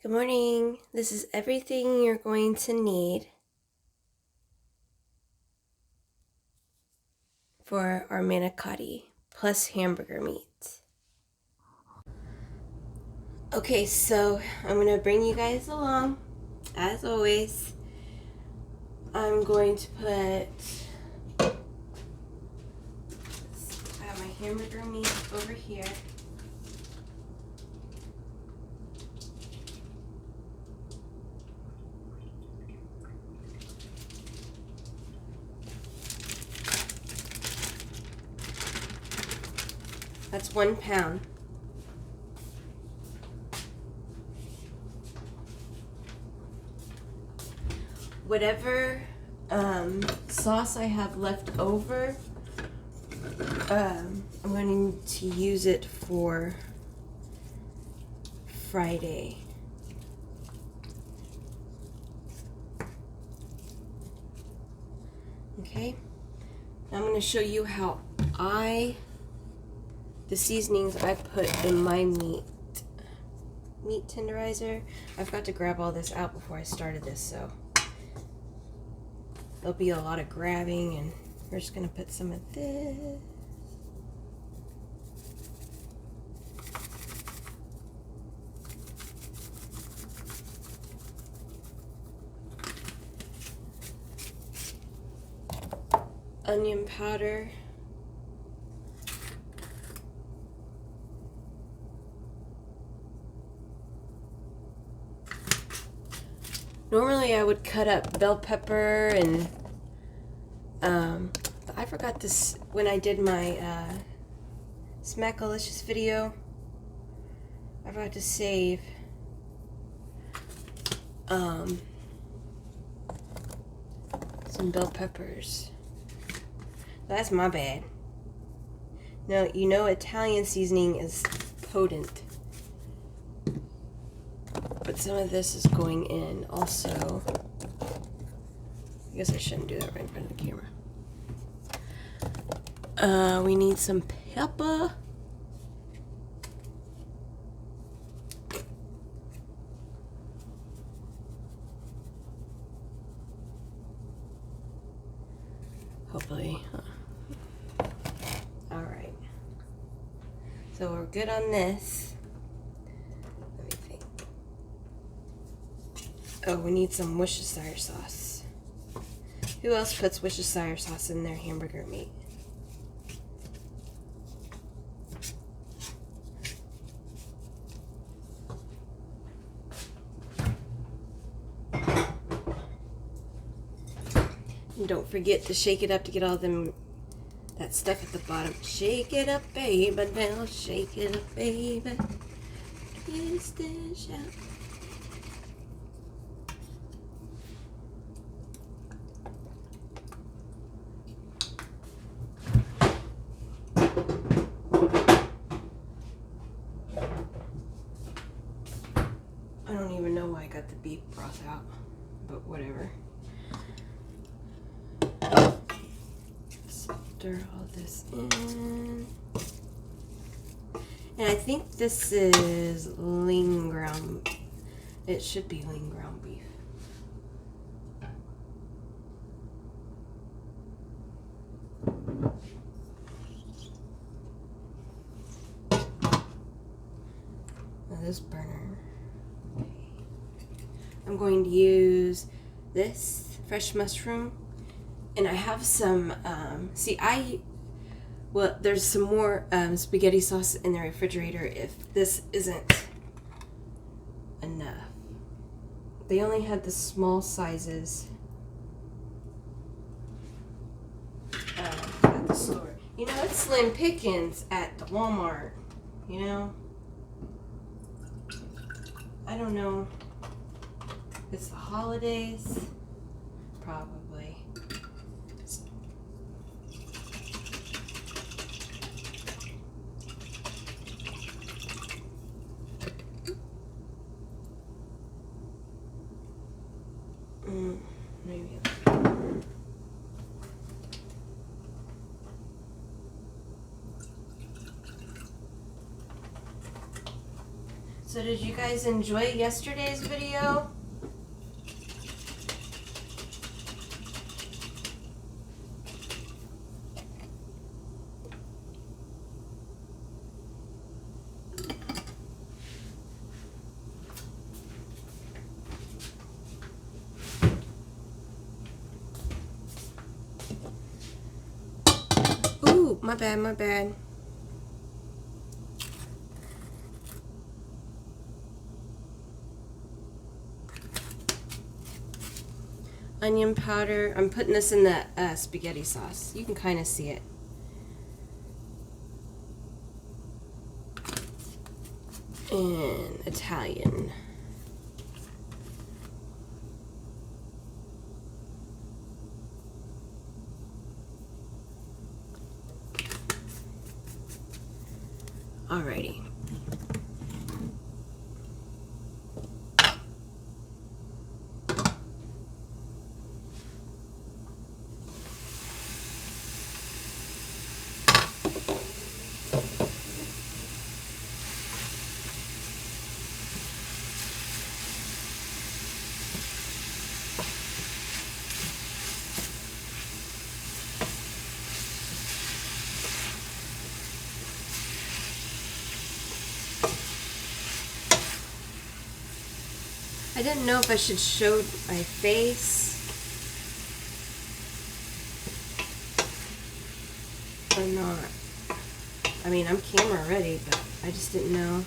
Good morning. This is everything you're going to need for our manicotti plus hamburger meat. Okay, so I'm going to bring you guys along. As always, I'm going to I have my hamburger meat over here. That's 1 pound. Whatever sauce I have left over, I'm going to use it for Friday. Okay, I'm going to show you how the seasonings I put in my meat tenderizer. I forgot to grab all this out before I started this, so there'll be a lot of grabbing, and we're just going to put some of this. Onion powder. Normally I would cut up bell pepper and but I forgot this when I did my Smackalicious video. I forgot to save some bell peppers. That's my bad. No, you know Italian seasoning is potent. But some of this is going in also. I guess I shouldn't do that right in front of the camera. We need some pepper. Hopefully. Alright. So we're good on this. Let me think. Oh, we need some Worcestershire sauce. Who else puts Worcestershire sauce in their hamburger meat? And don't forget to shake it up to get all that stuff at the bottom. Shake it up, baby, now shake it up, baby. Twist and shout. I don't even know why I got the beef broth out, but whatever. Stir all this in. And I think this is lean ground. It should be lean ground beef. Now this burner. I'm going to use this fresh mushroom, and I have some, there's some more spaghetti sauce in the refrigerator if this isn't enough. They only had the small sizes at the store. You know, it's slim pickings at the Walmart, you know? I don't know. It's the holidays, probably. Maybe. So did you guys enjoy yesterday's video? Ooh, my bad, my bad. Onion powder. I'm putting this in the spaghetti sauce. You can kind of see it. And Italian. Alrighty. I didn't know if I should show my face or not. I mean, I'm camera ready, but I just didn't know.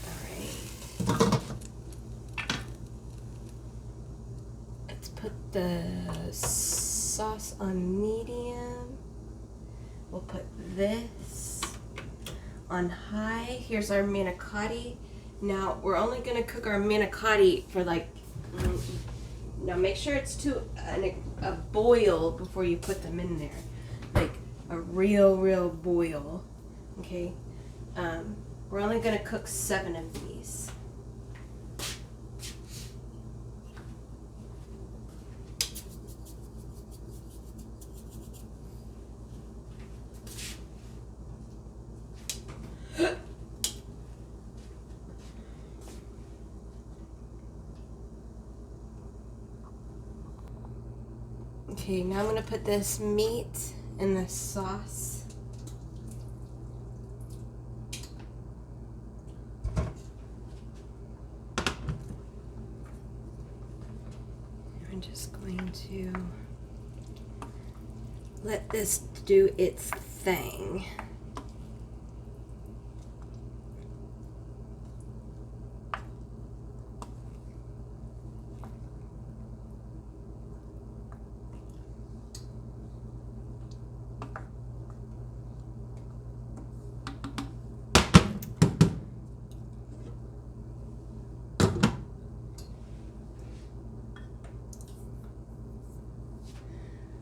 Alright. Let's put the sauce on medium. We'll put this on high. Here's our manicotti. Now, we're only going to cook our manicotti for like, now make sure it's to a boil before you put them in there. Like a real boil. Okay? We're only going to cook 7 of these. Okay, now I'm going to put this meat in the sauce. I'm just going to let this do its thing.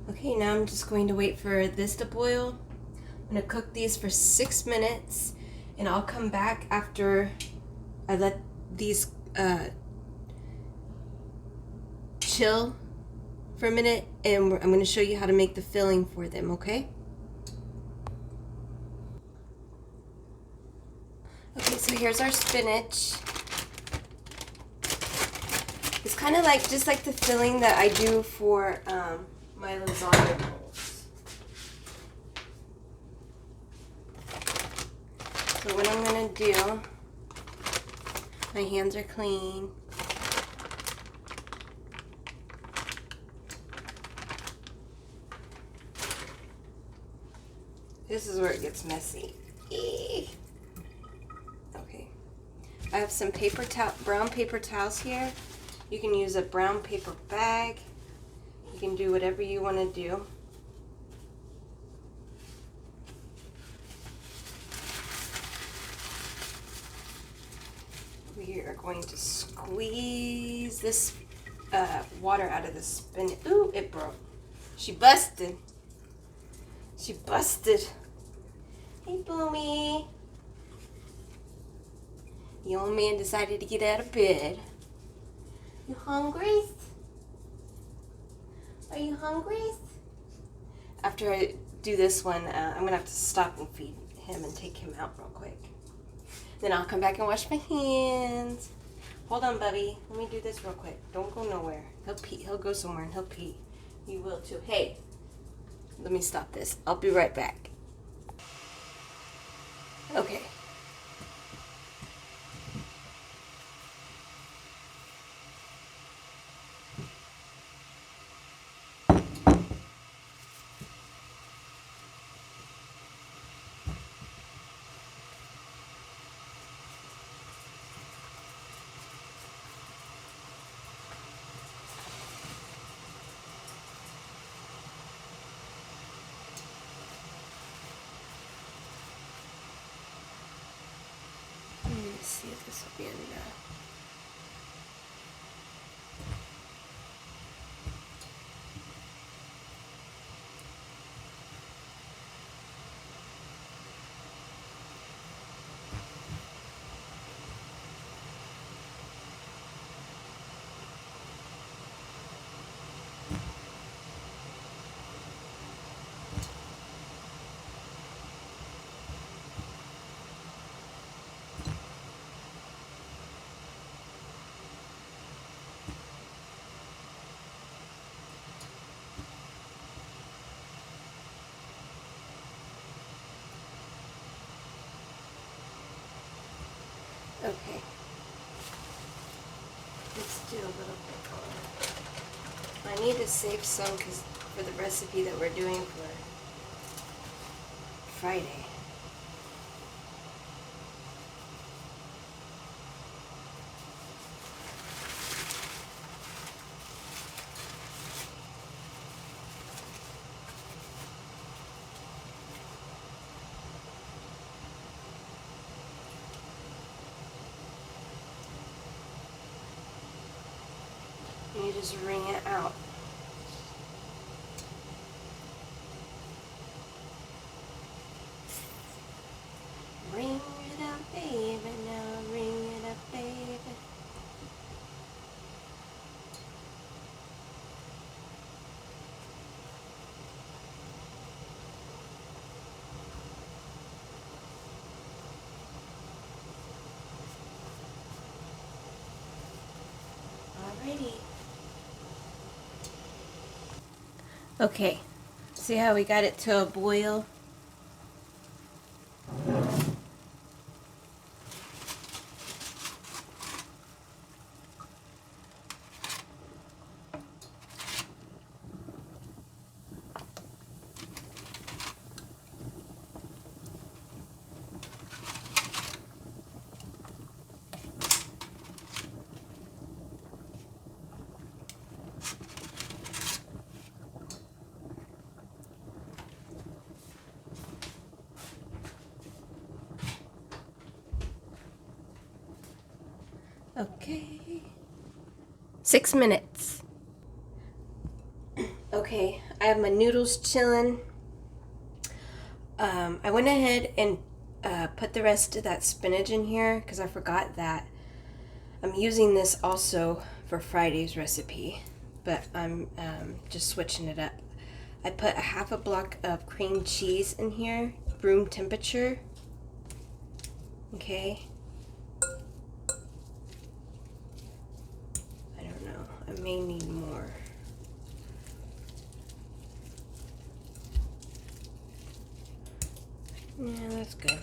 Okay, now I'm just going to wait for this to boil. I'm going to cook these for 6 minutes, and I'll come back after I let these chill for a minute, and I'm going to show you how to make the filling for them, okay? Okay, so here's our spinach. It's kind of like, just like the filling that I do for my lasagna rolls. So what I'm going to do, my hands are clean. This is where it gets messy. Okay. I have some brown paper towels here. You can use a brown paper bag. You can do whatever you want to do. We are going to squeeze this water out of the spinach. Ooh, it broke. She busted. She busted. Hey, Boomy. The old man decided to get out of bed. You hungry? Are you hungry? after I do this one, I'm gonna have to stop and feed him and take him out real quick. Then I'll come back and wash my hands. Hold on, Bubby. Let me do this real quick. Don't go nowhere. He'll pee. He'll go somewhere and he'll pee. You will too. Hey, let me stop this. I'll be right back. Okay. Let's see if this will be enough. Okay. Let's do a little bit more. I need to save some for the recipe that we're doing for Friday. And you just wring it out. Wring it out, baby, now wring it up, baby. Alrighty. Okay, see how we got it to a boil? Okay. 6 minutes. Okay, I have my noodles chilling. I went ahead and put the rest of that spinach in here because I forgot that I'm using this also for Friday's recipe, but I'm just switching it up. I put a half a block of cream cheese in here, room temperature. Okay. I may need more. Yeah, that's good.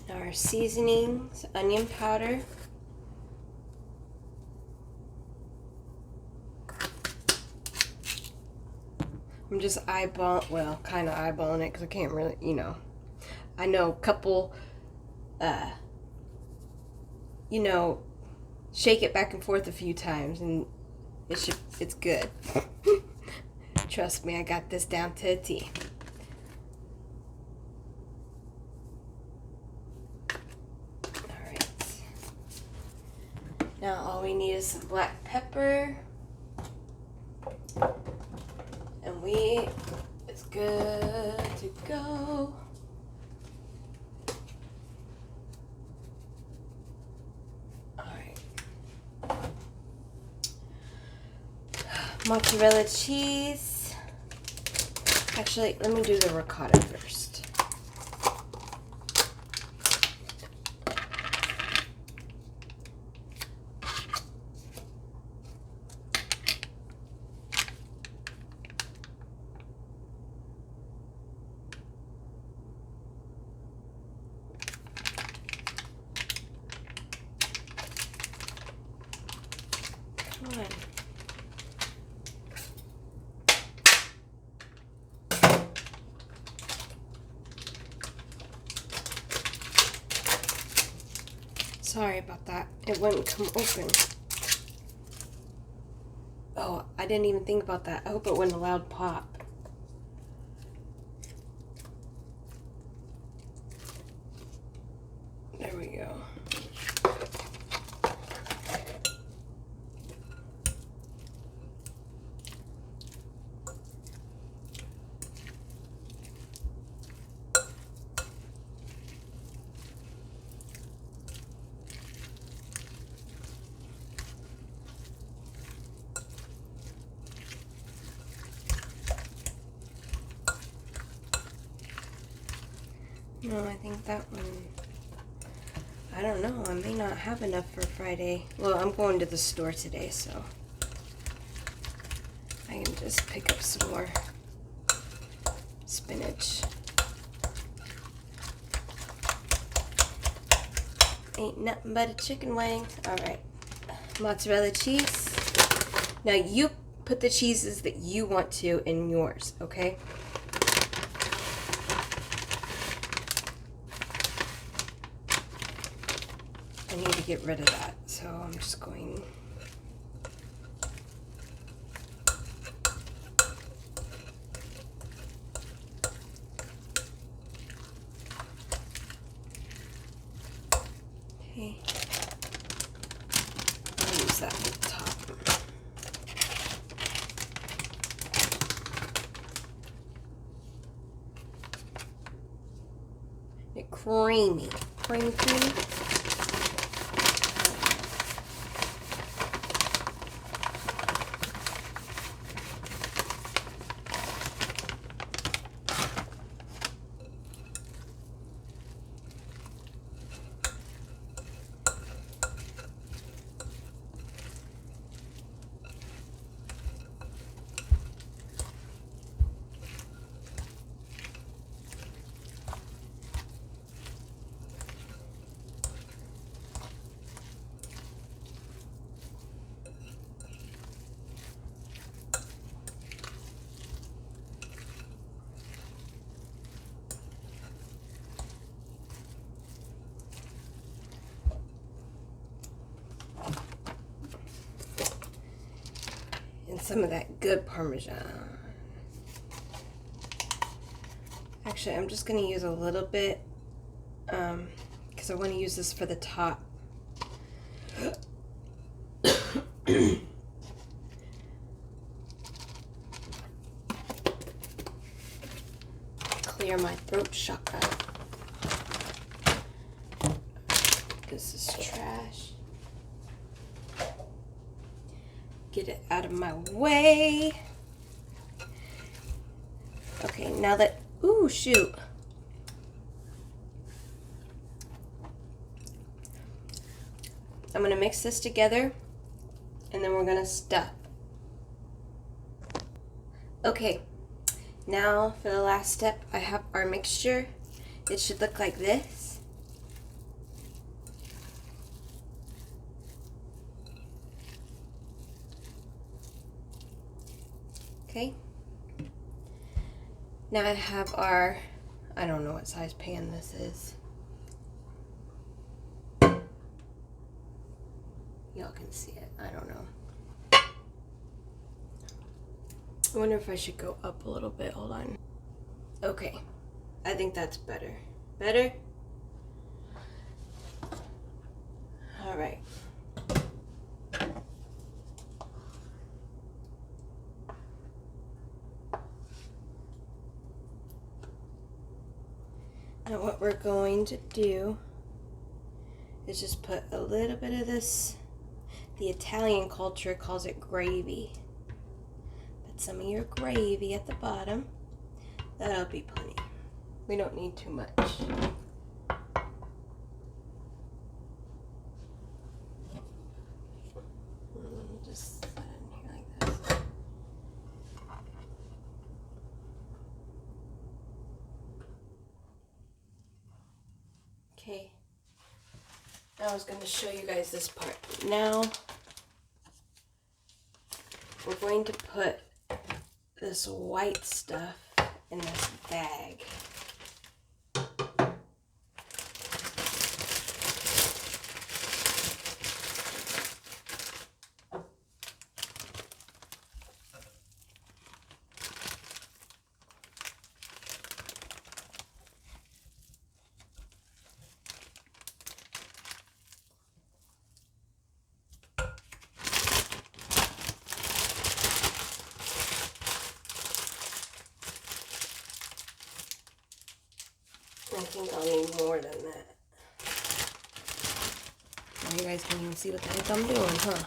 Now our seasonings, onion powder. I'm just kind of eyeballing it because I can't really, I know a couple, shake it back and forth a few times and it's good. Trust me, I got this down to a T. Alright. Now all we need is some black pepper. And it's good to go. mozzarella cheese. Actually, let me do the ricotta first. Come on. Sorry about that. It wouldn't come open. Oh, I didn't even think about that. I hope it wasn't a loud pop. There we go. No, I think that one, I don't know, I may not have enough for Friday. Well, I'm going to the store today, so I can just pick up some more spinach. Ain't nothing but a chicken wing. All right, mozzarella cheese. Now you put the cheeses that you want to in yours, okay? I need to get rid of that, so I'm just going. Okay. I'll use that at the top. It's creamy. Creamy. And some of that good Parmesan. Actually, I'm just going to use a little bit because I want to use this for the top. Clear my throat chakra. This is trash. Get it out of my way. Okay, now that, ooh, shoot. I'm gonna mix this together and then we're gonna stuff. Okay, now for the last step, I have our mixture. It should look like this. Okay. Now I have our, I don't know what size pan this is. Y'all can see it. I don't know. I wonder if I should go up a little bit. Hold on. Okay. I think that's better. Better? All right. Now what we're going to do is just put a little bit of this, the Italian culture calls it gravy. put some of your gravy at the bottom. That'll be plenty. We don't need too much. Just set it in here like this. Okay. Now I was going to show you guys this part. Now we're going to put this white stuff in this bag. I think I'll need more than that. Now you guys can't even see what the heck I'm doing, huh?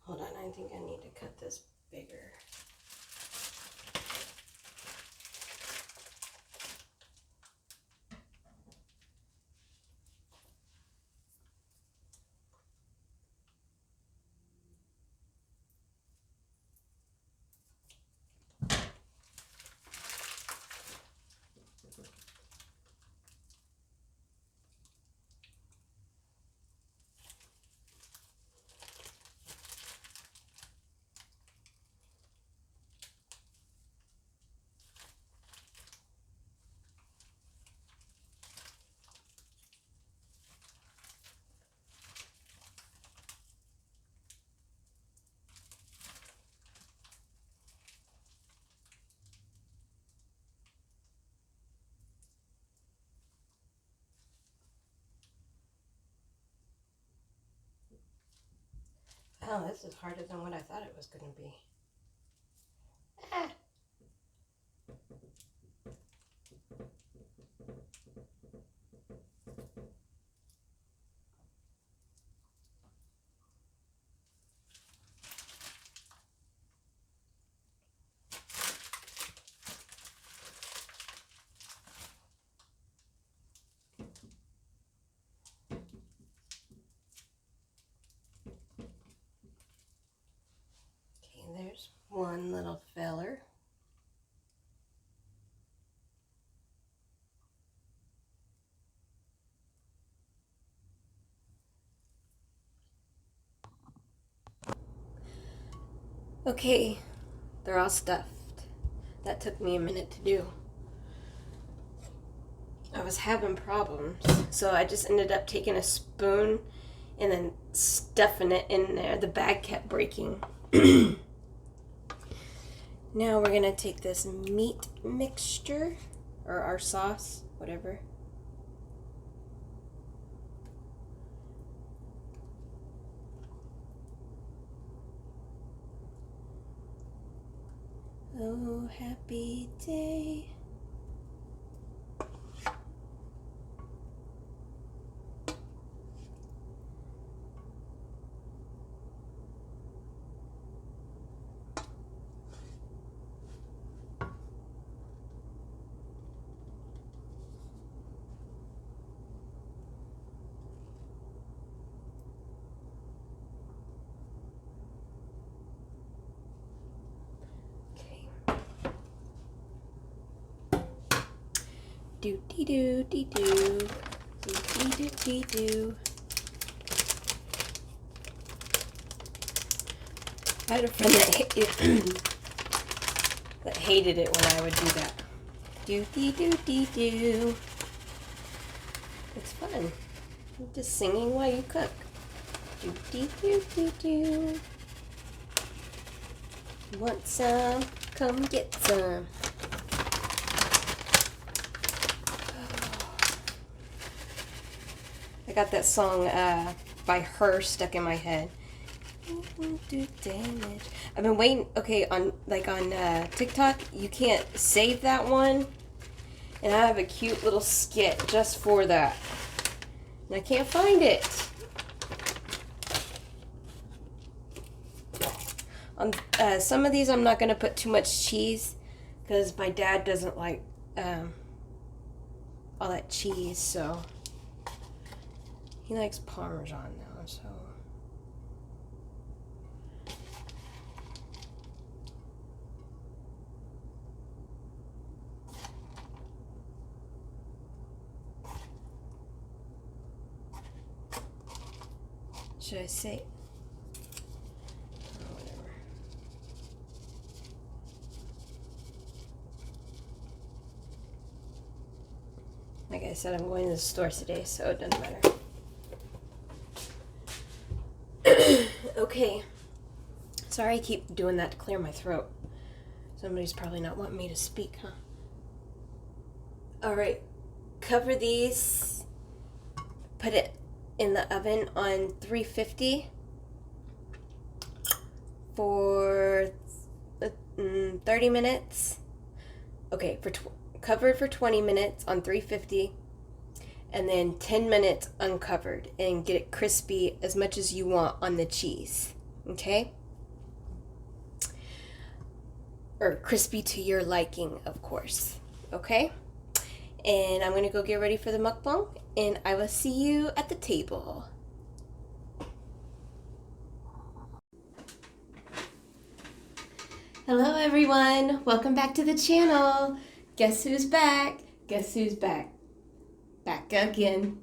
Hold on, I think I need to cut this bigger. Oh, this is harder than what I thought it was going to be. Ah. There's one little feller. Okay, they're all stuffed. That took me a minute to do. I was having problems, so I just ended up taking a spoon and then stuffing it in there. The bag kept breaking. Now we're going to take this meat mixture, or our sauce, whatever. Oh, happy day. Do dee do dee do. Do dee do dee do. I had a friend that hated it when I would do that. Do dee do dee do. It's fun. You're just singing while you cook. Do dee do dee do. You want some? Come get some. I got that song by her stuck in my head. Do damage. I've been waiting. Okay, on TikTok, you can't save that one, and I have a cute little skit just for that, and I can't find it. On some of these, I'm not gonna put too much cheese because my dad doesn't like all that cheese, so he likes Parmesan now. So. Should I say? Oh, whatever. Like I said, I'm going to the store today, so it doesn't matter. Okay. Sorry I keep doing that to clear my throat. Somebody's probably not wanting me to speak, huh? Alright. Cover these. Put it in the oven on 350 for 30 minutes. Okay, covered for 20 minutes on 350, and then 10 minutes uncovered, and get it crispy as much as you want on the cheese. Okay? Or crispy to your liking, of course. Okay? And I'm going to go get ready for the mukbang, and I will see you at the table. Hello everyone, welcome back to the channel. Guess who's back? Guess who's back? Back again.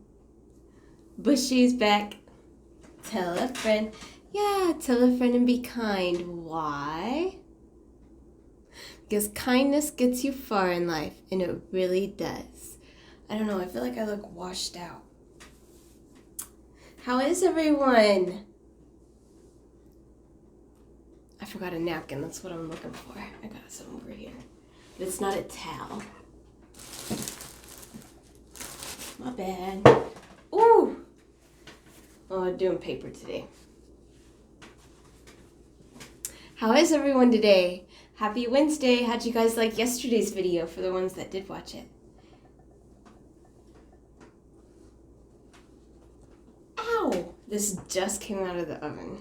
Bushey's back. Tell a friend. Yeah, tell a friend and be kind. Why? Because kindness gets you far in life, and it really does. I don't know, I feel like I look washed out. How is everyone? I forgot a napkin, that's what I'm looking for. I got some over here. But it's not a towel. My bad. Ooh! Oh, I'm doing paper today. How is everyone today? Happy Wednesday. How'd you guys like yesterday's video for the ones that did watch it? Ow! This just came out of the oven.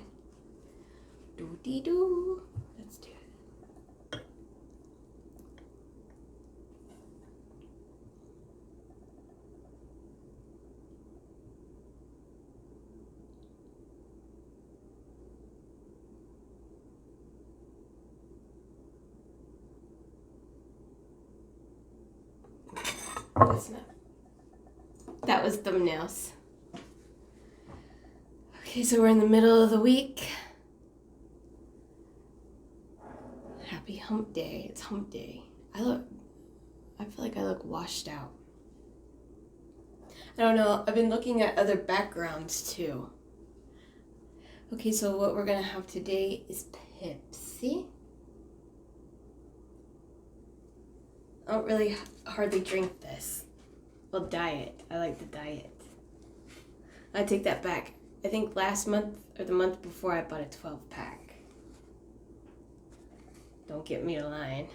Doo-dee-doo. Let's do it. That's not. That was thumbnails. Okay, so we're in the middle of the week. Happy hump day. It's hump day. I feel like I look washed out. I don't know. I've been looking at other backgrounds too. Okay, so what we're gonna have today is Pepsi. I don't really hardly drink this. Well, diet. I like the diet. I take that back. I think last month or the month before I bought a 12-pack. Don't get me to lying.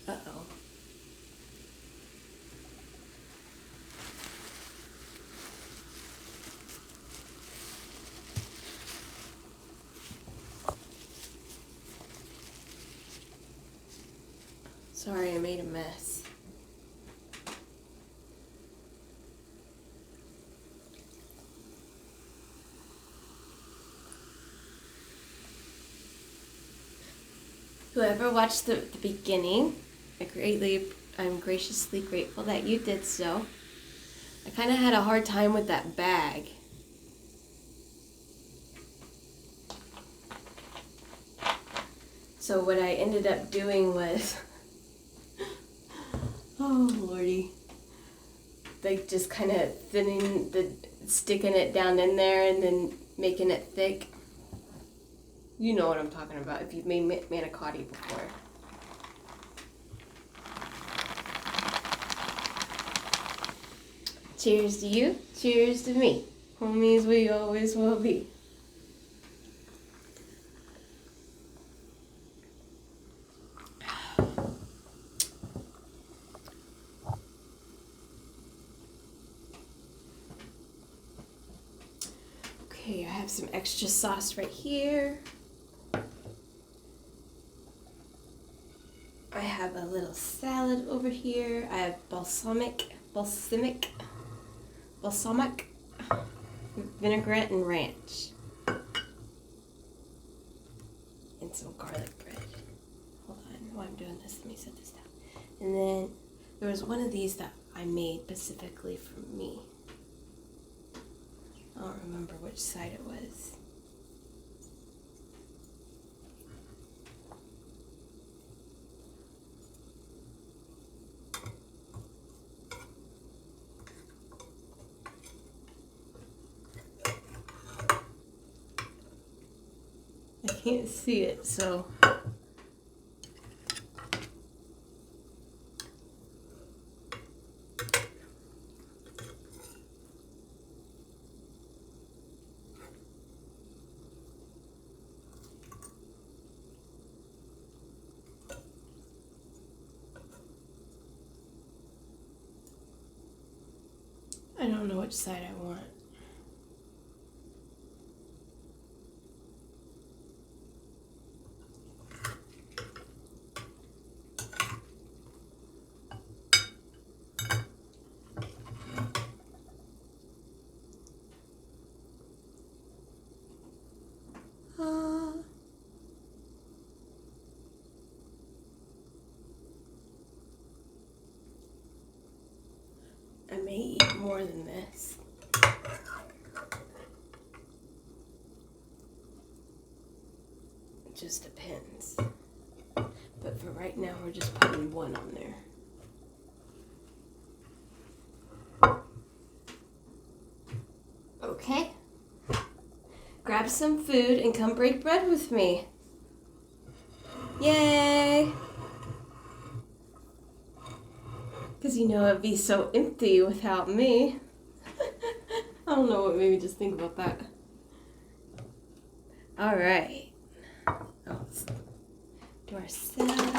Uh-oh. Sorry, I made a mess. Whoever watched the beginning, I'm graciously grateful that you did so. I kind of had a hard time with that bag. So what I ended up doing was, oh lordy, like just kind of sticking it down in there and then making it thick. You know what I'm talking about if you've made manicotti before. Cheers to you, cheers to me. Homies we always will be. Okay, I have some extra sauce right here. I have a little salad over here. I have balsamic, vinaigrette and ranch. And some garlic bread. Hold on, while I'm doing this, let me set this down. And then there was one of these that I made specifically for me. I don't remember which side it was. I can't see it, so. I don't know which side I want. I may eat more than this. It just depends. But for right now, we're just putting one on there. Okay. Grab some food and come break bread with me. Yay! Because you know it'd be so empty without me. I don't know what made me just think about that. Alright. Let's do our salad.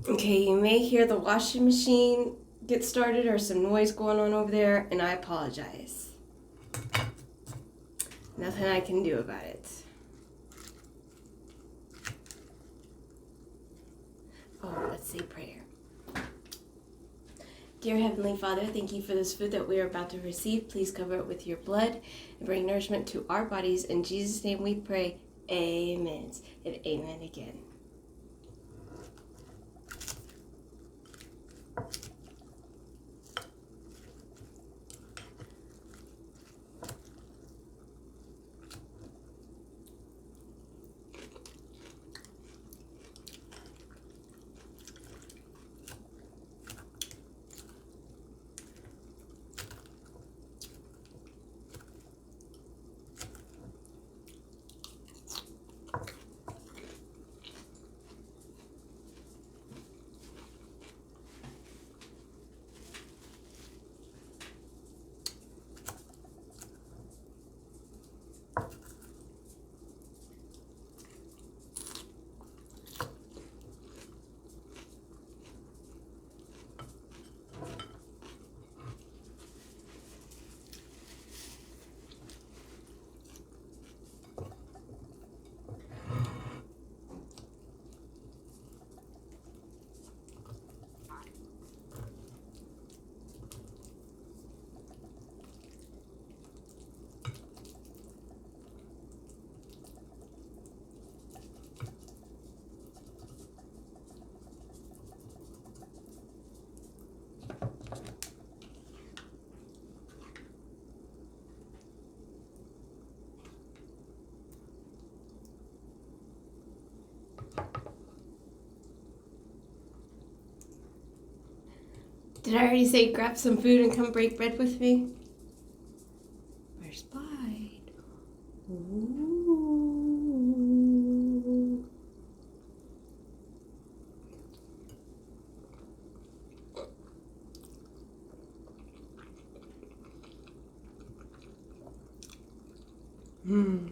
Okay, you may hear the washing machine get started or some noise going on over there, and I apologize. Nothing I can do about it. Oh, let's say prayer. Dear Heavenly Father, thank you for this food that we are about to receive. Please cover it with your blood and bring nourishment to our bodies. In Jesus' name we pray. Amen. And amen again. Did I already say grab some food and come break bread with me? Where's Bide? Ooh. Mmm.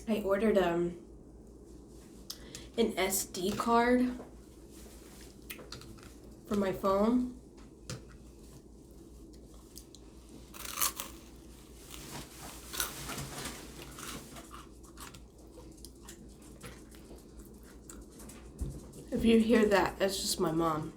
I ordered an SD card for my phone. If you hear that, that's just my mom.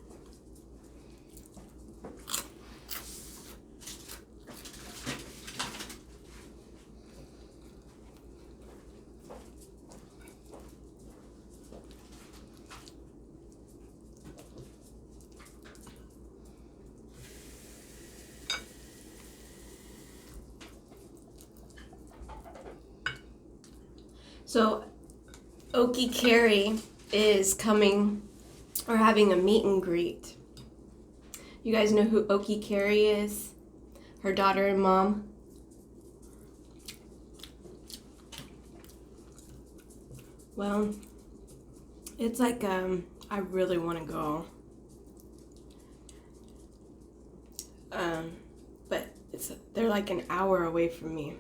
So, Okie Carrie is coming or having a meet and greet. You guys know who Okie Carrie is? Her daughter and mom. Well, it's like I really want to go. But they're like an hour away from me.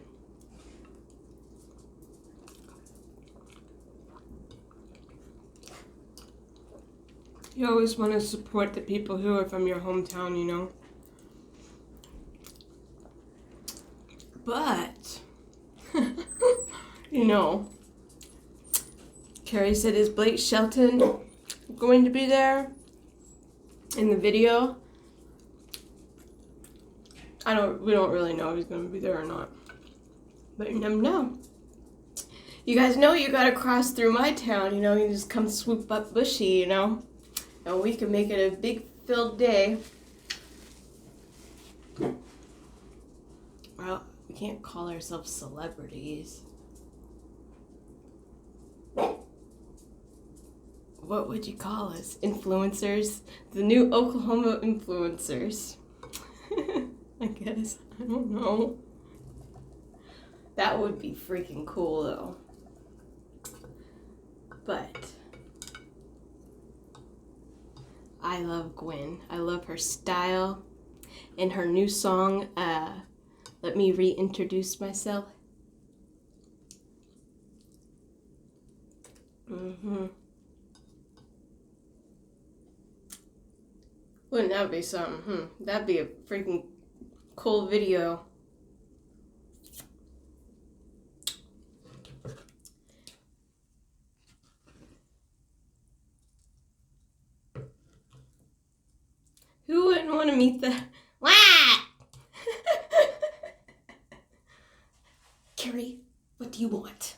You always want to support the people who are from your hometown, you know. But, you know, Carrie said, is Blake Shelton going to be there in the video? We don't really know if he's going to be there or not. But you never know. You guys know you gotta cross through my town, you know, you just come swoop up Bushey, you know. And we can make it a big filled day. Well, we can't call ourselves celebrities. What would you call us? Influencers? The new Oklahoma influencers. I guess. I don't know. That would be freaking cool though. But I love Gwen. I love her style and her new song, Let Me Reintroduce Myself. Wouldn't that be something? That'd be a freaking cool video. Who wouldn't want to meet the... What? Carrie, what do you want?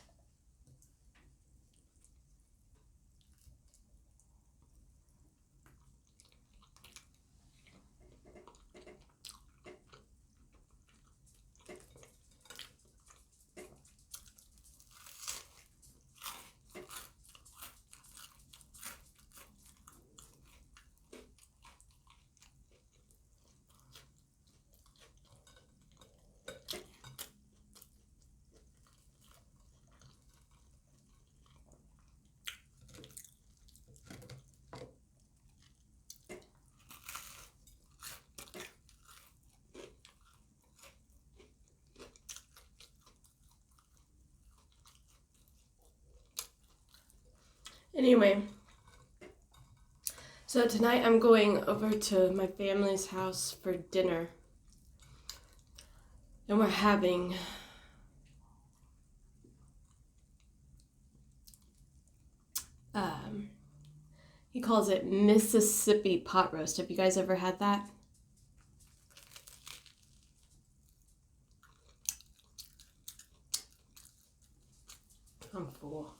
Anyway, so tonight I'm going over to my family's house for dinner. And we're having he calls it Mississippi pot roast. Have you guys ever had that? I'm full.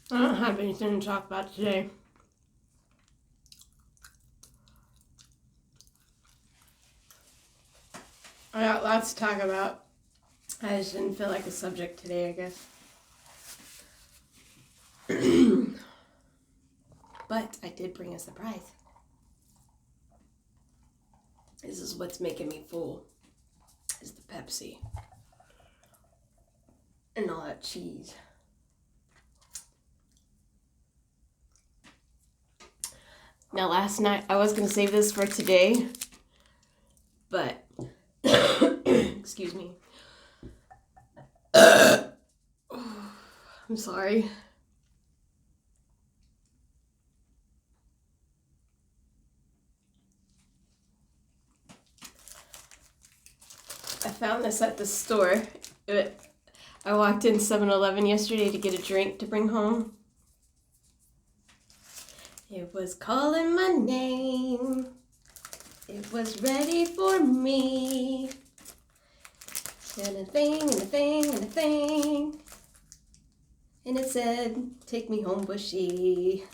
I don't have anything to talk about today. I got lots to talk about. I just didn't feel like a subject today, I guess. But I did bring a surprise. This is what's making me full. Is the Pepsi. And all that cheese. Now last night, I was going to save this for today, but, excuse me. I'm sorry. I found this at the store. I walked in 7-Eleven yesterday to get a drink to bring home. It was calling my name. It was ready for me. And a thing, and a thing, and a thing. And it said, take me home, Bushey.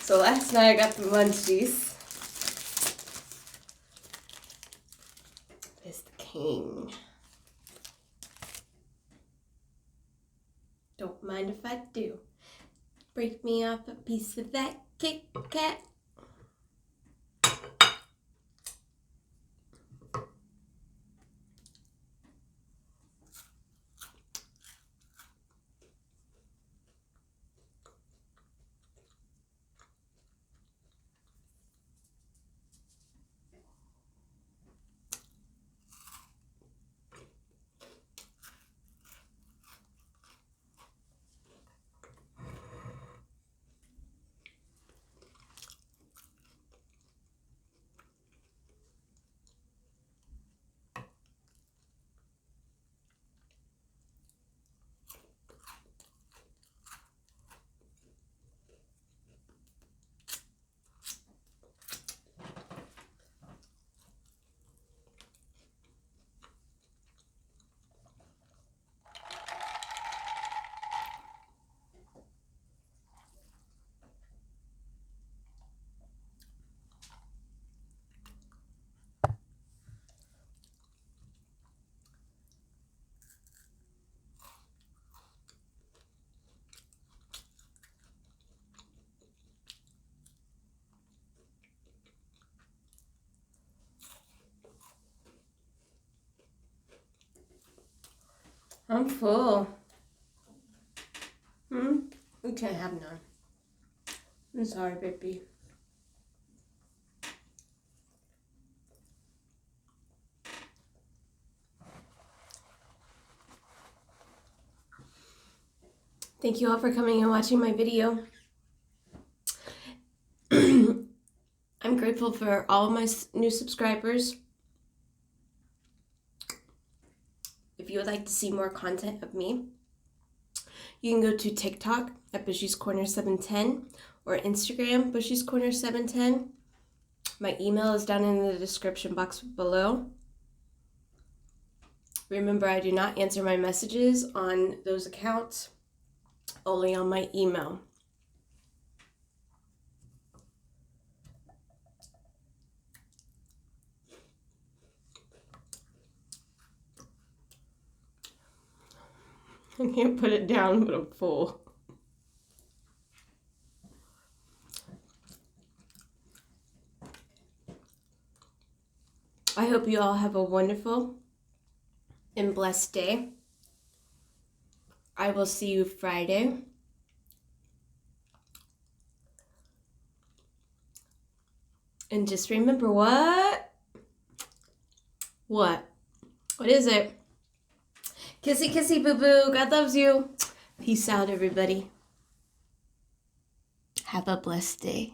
So last night I got the munchies. It's the king. Don't mind if I do. Break me off a piece of that Kit Kat. I'm full. We can't have none. I'm sorry, baby. Thank you all for coming and watching my video. I'm grateful for all of my new subscribers. If you would like to see more content of me, you can go to TikTok at Bushey's Corner 710 or Instagram Bushey's Corner 710. My email is down in the description box below. Remember, I do not answer my messages on those accounts, only on my email. I can't put it down, but I'm full. I hope you all have a wonderful and blessed day. I will see you Friday. And just remember what? What? What is it? Kissy, kissy, boo-boo. God loves you. Peace out, everybody. Have a blessed day.